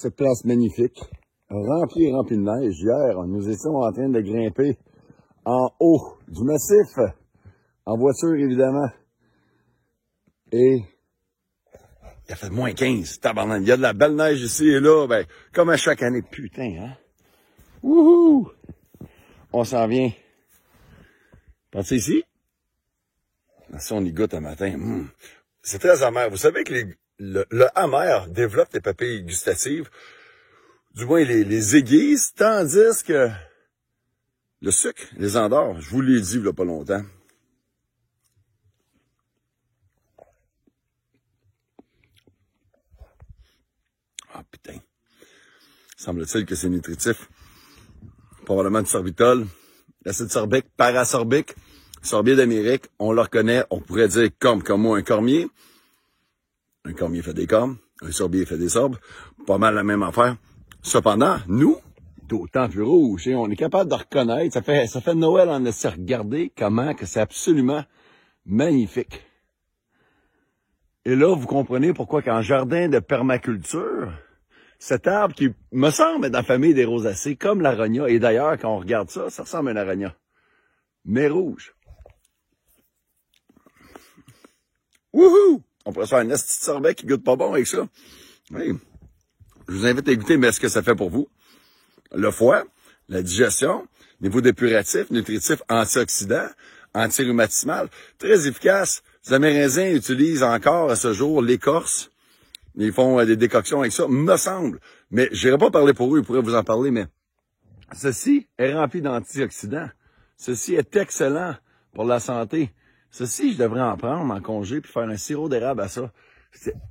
cette place magnifique, remplie de neige. Hier, nous étions en train de grimper en haut du massif, en voiture évidemment. Et il a fait moins 15, tabarnak. Il y a de la belle neige ici et là, ben, comme à chaque année. Putain, hein? Wouhou! On s'en vient. Pensez ici? Si on y goûte un matin, c'est très amer. Vous savez que le amer développe les papilles gustatives, du moins les aiguise, tandis que le sucre les endort. Je vous l'ai dit il y a pas longtemps. Ah putain. Semble-t-il que c'est nutritif. Probablement du sorbitol, l'acide sorbique, parasorbique, sorbier d'Amérique, on le reconnaît, on pourrait dire comme moi un cormier. Un cormier fait des cornes, un sorbier fait des sorbes, pas mal la même affaire. Cependant, nous, d'autant plus rouge, on est capable de reconnaître, ça fait Noël en essaie regarder comment que c'est absolument magnifique. Et là, vous comprenez pourquoi qu'en jardin de permaculture, cet arbre qui me semble être dans la famille des rosacées, comme l'aronia, et d'ailleurs, quand on regarde ça, ça ressemble à un aronia, mais rouge. Wouhou! On pourrait se faire un esti de sorbet qui goûte pas bon avec ça. Oui. Je vous invite à écouter, mais ce que ça fait pour vous. Le foie, la digestion, niveau dépuratif, nutritif, antioxydant, antirhumatismal, très efficace. Les Amérindiens utilisent encore à ce jour l'écorce. Ils font des décoctions avec ça, me semble. Mais je n'irai pas parler pour eux, ils pourraient vous en parler, mais ceci est rempli d'antioxydants. Ceci est excellent pour la santé. Ceci, je devrais en prendre en congé puis faire un sirop d'érable à ça.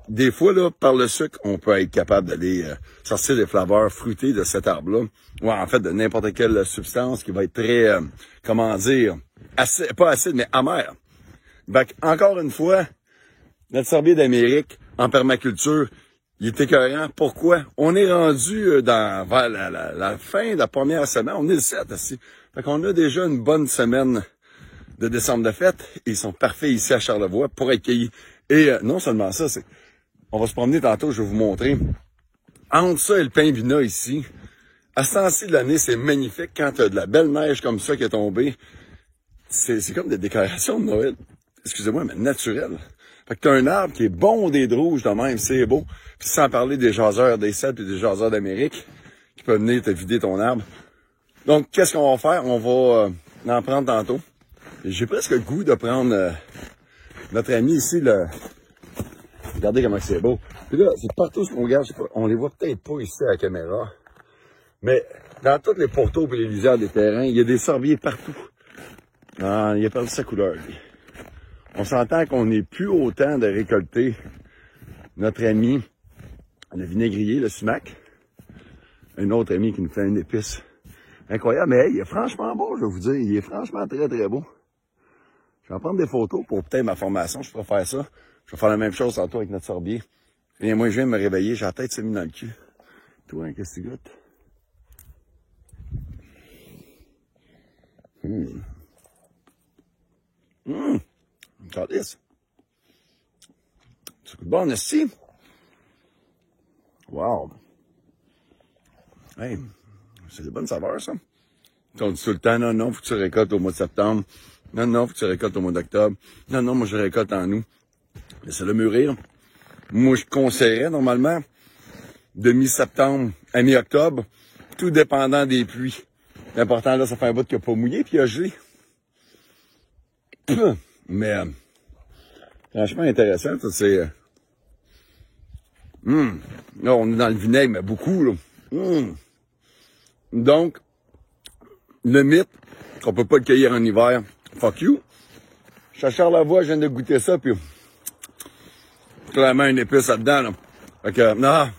Des fois, là, par le sucre, on peut être capable d'aller sortir des flaveurs fruitées de cet arbre-là. Ou en fait, de n'importe quelle substance qui va être très, comment dire, acide, pas acide, mais amère. Donc, encore une fois, notre sorbier d'Amérique en permaculture, il est écœurant. Pourquoi? On est rendu vers la fin de la première semaine. On est le 7 ici. Fait qu'on a déjà une bonne semaine de décembre de fête. Ils sont parfaits ici à Charlevoix pour être cueillis. Et non seulement ça, on va se promener tantôt, je vais vous montrer. Entre ça et le Paimbina ici, à ce temps-ci de l'année, c'est magnifique. Quand tu as de la belle neige comme ça qui est tombée, c'est comme des décorations de Noël. Excusez-moi, mais naturelles. Fait que tu as un arbre qui est bondé de rouge de même, c'est beau. Puis sans parler des jaseurs des Cèdres et des jaseurs d'Amérique qui peuvent venir te vider ton arbre. Donc, qu'est-ce qu'on va faire? On va en prendre tantôt. J'ai presque le goût de prendre notre ami ici, regardez comment c'est beau. Puis là, c'est partout ce qu'on regarde, je sais pas, on les voit peut-être pas ici à la caméra, mais dans tous les pourtours et les lisières des terrains, il y a des sorbiers partout. Ah, il a perdu sa couleur, lui. On s'entend qu'on n'est plus au temps de récolter notre ami, le vinaigrier, le sumac. Un autre ami qui nous fait une épice incroyable, mais hey, il est franchement beau, je vais vous dire, il est franchement très très beau. Je vais en prendre des photos pour peut-être ma formation, je pourrais faire ça. Je vais faire la même chose tantôt avec notre sorbier. Et moi, je viens de me réveiller, j'ai la tête s'est mise dans le cul. Toi, hein, qu'est-ce que tu goûtes? Calice. Ça coûte bon, esti. Wow. Hey, c'est de bonnes saveurs, ça. On dit tout le temps, non, faut que tu récoltes au mois de septembre. Non, faut que tu récoltes au mois d'octobre. Non, moi, je récolte en août. Laissez-le mûrir. Moi, je conseillerais, normalement, de mi-septembre à mi-octobre, tout dépendant des pluies. L'important, là, ça fait un bout qu'il n'a pas mouillé, puis il a gelé. Mais, franchement, intéressant, ça, c'est... Là, on est dans le vinaigre, mais beaucoup, là. Donc, le mythe qu'on peut pas le cueillir en hiver, fuck you. Je suis à Charlevoix, je viens de goûter ça, puis clairement une épice là-dedans, là. Fait que, non,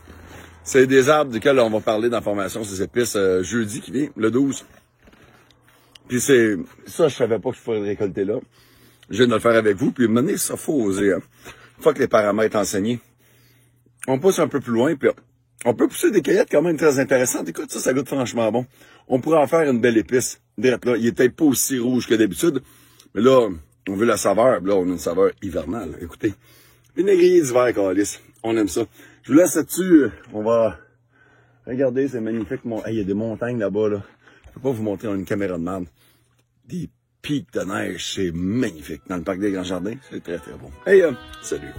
c'est des arbres duquel on va parler dans la formation, ces épices, jeudi qui vient, le 12. Puis c'est, ça, je savais pas que je pourrais le récolter là. Je viens de le faire avec vous, puis mener ça, faut oser, hein. Une fois que les paramètres enseignés, on pousse un peu plus loin, puis on peut pousser des cueillettes quand même très intéressantes. Écoute, ça goûte franchement bon. On pourrait en faire une belle épice. Direct là, il est peut-être pas aussi rouge que d'habitude, mais là, on veut la saveur. Là, on a une saveur hivernale. Écoutez, vinaigrier d'hiver, calice. On aime ça. Je vous laisse là-dessus. On va Regardez, c'est magnifique. Hey, il y a des montagnes là-bas, là. Je peux pas vous montrer dans une caméra de merde. Des pics de neige, c'est magnifique. Dans le parc des Grands Jardins, c'est très, très bon. Hey, salut.